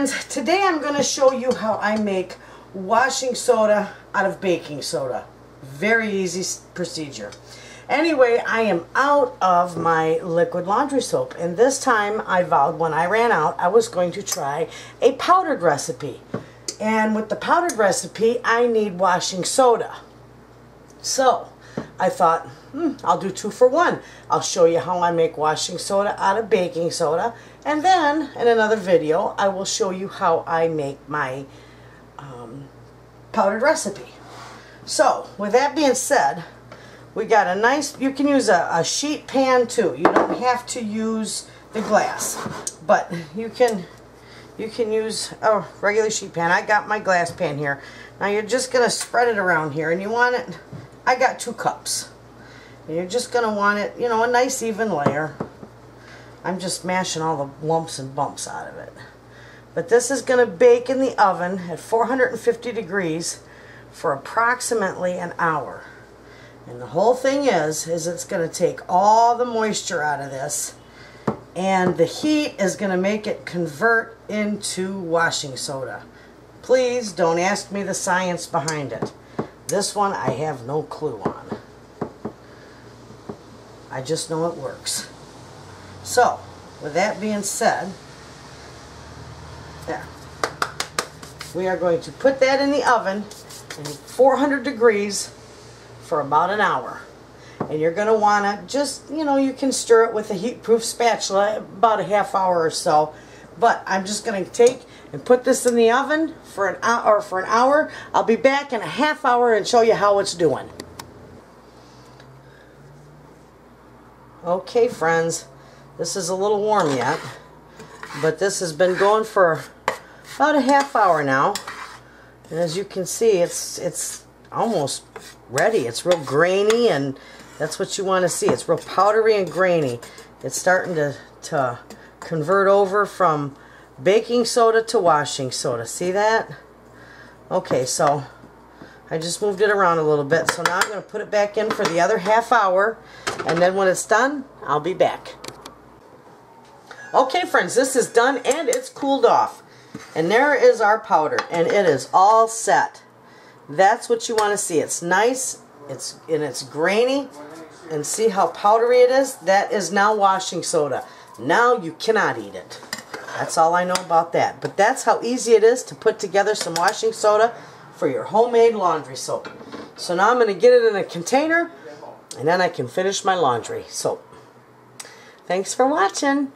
friends, today I'm going to show you how I make washing soda out of baking soda. Very easy procedure. Anyway, I am out of my liquid laundry soap, and this time I vowed when I ran out I was going to try a powdered recipe. And with the powdered recipe I need washing soda. So I thought, I'll do 2 for 1. I'll show you how I make washing soda out of baking soda, and then in another video I will show you how I make my powdered recipe. So with that being said, we got a nice, you can use a sheet pan too. You don't have to use the glass, but you can use a regular sheet pan. I got my glass pan here. Now you're just going to spread it around here, and you want it, I got 2 cups. And you're just going to want it, you know, a nice even layer. I'm just mashing all the lumps and bumps out of it. But this is going to bake in the oven at 450 degrees for approximately an hour. And the whole thing is it's going to take all the moisture out of this, and the heat is going to make it convert into washing soda. Please don't ask me the science behind it. This one I have no clue on. I just know it works. So, with that being said, there. We are going to put that in the oven at 400 degrees for about an hour. And you're going to want to just, you know, you can stir it with a heat-proof spatula about a half hour or so. But I'm just going to take and put this in the oven for an hour. I'll be back in a half hour and show you how it's doing. Okay, friends, this is a little warm yet, but this has been going for about a half hour now. And as you can see, it's almost ready. It's real grainy, and that's what you want to see. It's real powdery and grainy. It's starting to convert over from baking soda to washing soda. See that? Okay, so I just moved it around a little bit. So now I'm going to put it back in for the other half hour, and then when it's done, I'll be back. Okay, friends, this is done and it's cooled off. And there is our powder, and it is all set. That's what you want to see. It's nice, it's grainy, and see how powdery it is? That is now washing soda. Now you cannot eat it. That's all I know about that. But that's how easy it is to put together some washing soda for your homemade laundry soap. So now I'm going to get it in a container, and then I can finish my laundry soap. Thanks for watching.